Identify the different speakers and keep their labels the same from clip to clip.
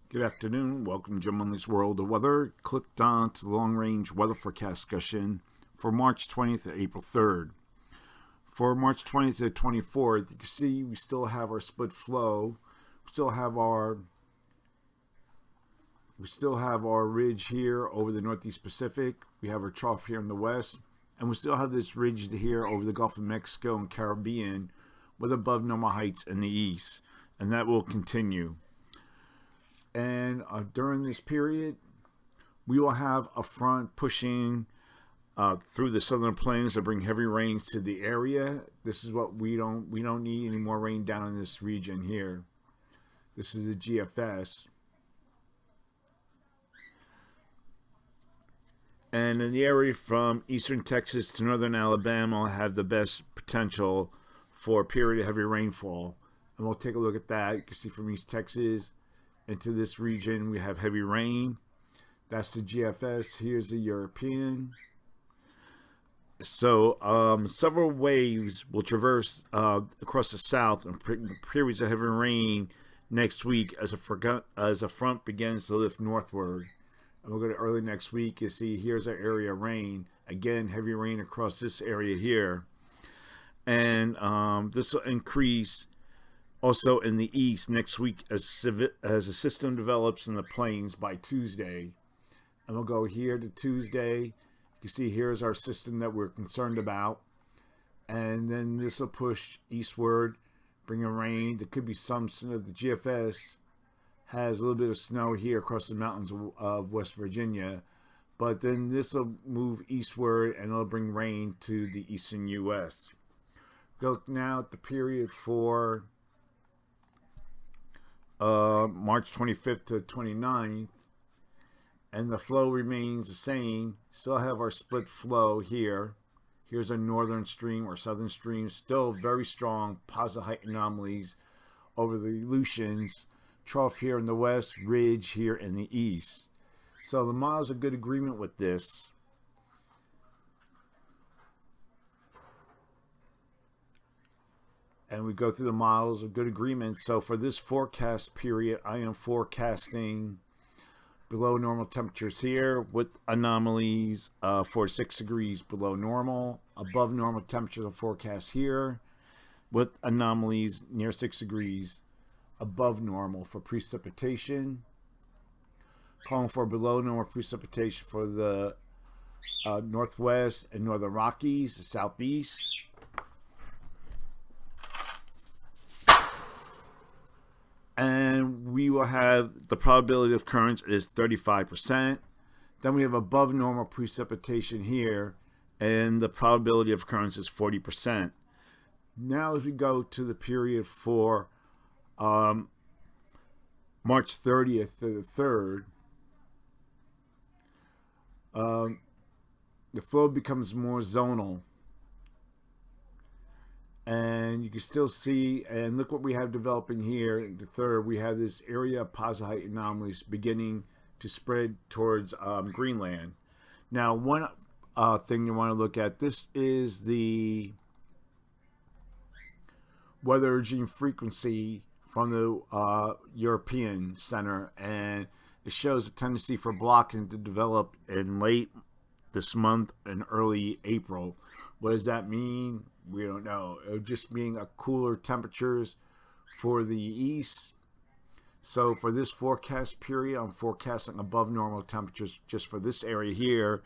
Speaker 1: Good afternoon. Welcome to Jim Munley's World of Weather. Clicked on to the long-range weather forecast discussion for March 20th to April 3rd. For March 20th to 24th, you can see we still have our split flow. We still have our ridge here over the Northeast Pacific. We have our trough here in the west, and we still have this ridge here over the Gulf of Mexico and Caribbean with above normal heights in the east, and that will continue. And during this period, we will have a front pushing through the southern plains to bring heavy rains to the area. This is what we don't need any more rain down in this region here. This is the GFS. And in the area from eastern Texas to northern Alabama will have the best potential for a period of heavy rainfall. And we'll take a look at that. You can see from East Texas into this region we have heavy rain. That's the GFS. Here's the European. So several waves will traverse across the south and periods of heavy rain next week as a front begins to lift northward. And we'll go to early next week. You see here's our area of rain. Again, heavy rain across this area here. And this will increase also in the east next week as a system develops in the plains by Tuesday. And we'll go here to Tuesday. You see here's our system that we're concerned about. And then this will push eastward, bringing rain. There could be some snow. The GFS has a little bit of snow here across the mountains of West Virginia. But then this will move eastward and it'll bring rain to the eastern U.S. Go now at the period for March 25th to 29th, and the flow remains the same. Still have our split flow here. Here's a northern stream or southern stream, still very strong positive height anomalies over the Aleutians, trough here in the west, ridge here in the east. So the model's a good agreement with this. And we go through the models of good agreement. So for this forecast period, I am forecasting below normal temperatures here with anomalies for 6 degrees below normal. Above normal temperatures are forecast here with anomalies near 6 degrees above normal for precipitation. Calling for below normal precipitation for the northwest and northern Rockies, the southeast. And we will have the probability of occurrence is 35%. Then we have above normal precipitation here, and the probability of occurrence is 40%. Now as we go to the period for March 30th to the 3rd, the flow becomes more zonal. And you can still see, and look what we have developing here in the 3rd. We have this area of positive height anomalies beginning to spread towards Greenland. Now, one thing you want to look at, this is the weather regime frequency from the European Center, and it shows a tendency for blocking to develop in late this month and early April. What does that mean? We don't know. It just being a cooler temperatures for the east. So for this forecast period, I'm forecasting above normal temperatures just for this area here,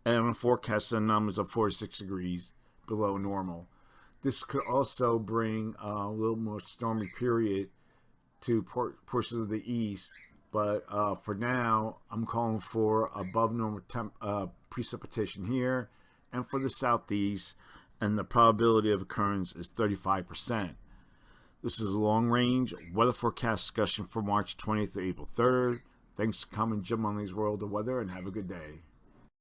Speaker 1: and I'm forecasting numbers of 4 to 6 degrees below normal. This could also bring a little more stormy period to portions of the east, but for now, I'm calling for above normal precipitation here, and for the southeast, and the probability of occurrence is 35%. This is a long-range weather forecast discussion for March 20th to April 3rd. Thanks for coming, Jim Munley's World of Weather, and have a good day.